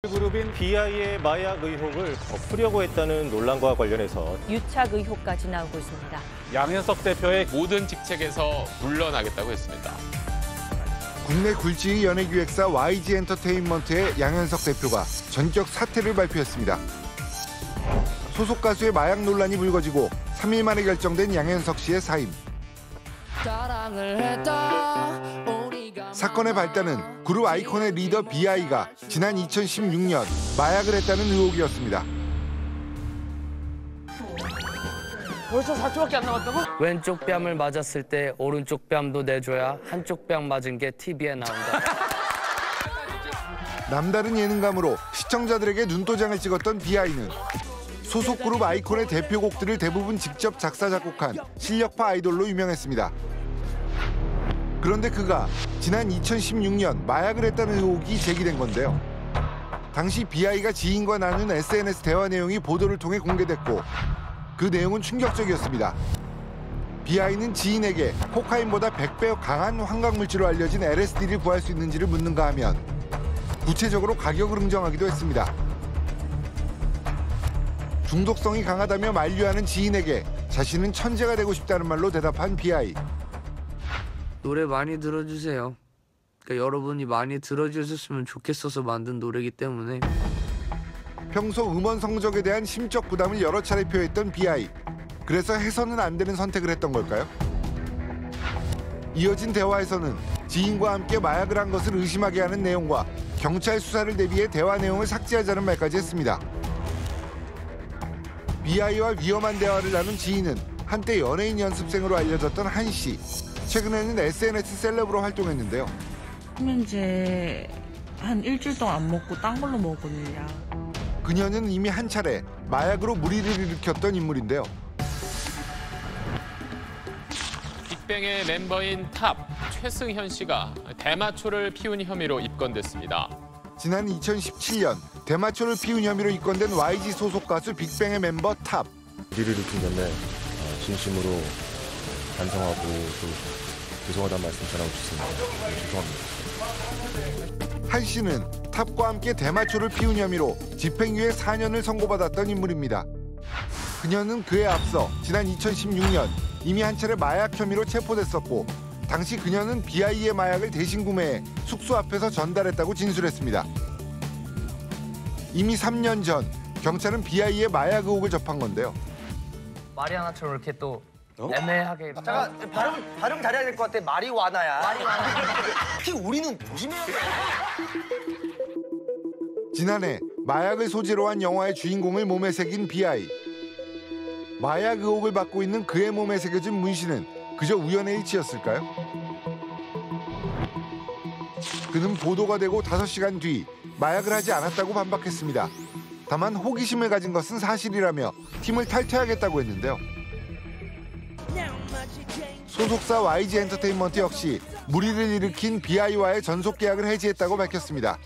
그룹인 BI의 마약 의혹을 덮으려고 했다는 논란과 관련해서 유착 의혹까지 나오고 있습니다. 양현석 대표의 모든 직책에서 물러나겠다고 했습니다. 국내 굴지의 연예기획사 YG 엔터테인먼트의 양현석 대표가 전격 사퇴를 발표했습니다. 소속 가수의 마약 논란이 불거지고 3일 만에 결정된 양현석 씨의 사임. 사건의 발단은 그룹 아이콘의 리더 BI가 지난 2016년 마약을 했다는 의혹이었습니다. 벌써 4초밖에 안 남았다고? 왼쪽 뺨을 맞았을 때 오른쪽 뺨도 내줘야 한쪽 뺨 맞은 게 TV에 나온다. 남다른 예능감으로 시청자들에게 눈도장을 찍었던 BI는 소속 그룹 아이콘의 대표곡들을 대부분 직접 작사 작곡한 실력파 아이돌로 유명했습니다. 그런데 그가 지난 2016년 마약을 했다는 의혹이 제기된 건데요. 당시 BI가 지인과 나눈 SNS 대화 내용이 보도를 통해 공개됐고 그 내용은 충격적이었습니다. BI는 지인에게 코카인보다 100배 강한 환각물질로 알려진 LSD를 구할 수 있는지를 묻는가 하면 구체적으로 가격을 흥정하기도 했습니다. 중독성이 강하다며 만류하는 지인에게 자신은 천재가 되고 싶다는 말로 대답한 BI. 노래 많이 들어주세요. 그러니까 여러분이 많이 들어주셨으면 좋겠어서 만든 노래이기 때문에. 평소 음원 성적에 대한 심적 부담을 여러 차례 표했던 BI. 그래서 해서는 안 되는 선택을 했던 걸까요? 이어진 대화에서는 지인과 함께 마약을 한 것을 의심하게 하는 내용과 경찰 수사를 대비해 대화 내용을 삭제하자는 말까지 했습니다. BI와 위험한 대화를 나눈 지인은 한때 연예인 연습생으로 알려졌던 한 씨. 최근에는 SNS 셀럽으로 활동했는데요. 이제 한 일주일 동안 안 먹고 딴 걸로 먹었거든요. 그녀는 이미 한 차례 마약으로 물의를 일으켰던 인물인데요. 빅뱅의 멤버인 탑 최승현 씨가 대마초를 피운 혐의로 입건됐습니다. 지난 2017년 대마초를 피운 혐의로 입건된 YG 소속 가수 빅뱅의 멤버 탑. 물의를 일으킨 점에 진심으로 반성하고 또 죄송하다는 말씀 전하고 싶습니다. 죄송합니다. 한 씨는 탑과 함께 대마초를 피운 혐의로 집행유예 4년을 선고받았던 인물입니다. 그녀는 그에 앞서 지난 2016년 이미 한 차례 마약 혐의로 체포됐었고 당시 그녀는 BI의 마약을 대신 구매해 숙소 앞에서 전달했다고 진술했습니다. 이미 3년 전 경찰은 BI의 마약 의혹을 접한 건데요. 마리아나처럼 이렇게 또 애매하게. 잠깐 발음 잘해야 될 것 같아. 마리와나야. 특히 우리는 조심해야 돼. 지난해 마약을 소재로 한 영화의 주인공을 몸에 새긴 BI. 마약 의혹을 받고 있는 그의 몸에 새겨진 문신은 그저 우연의 일치였을까요? 그는 보도가 되고 5시간 뒤 마약을 하지 않았다고 반박했습니다. 다만 호기심을 가진 것은 사실이라며 팀을 탈퇴하겠다고 했는데요. 소속사 YG 엔터테인먼트 역시 물의를 일으킨 BI와의 전속 계약을 해지했다고 밝혔습니다.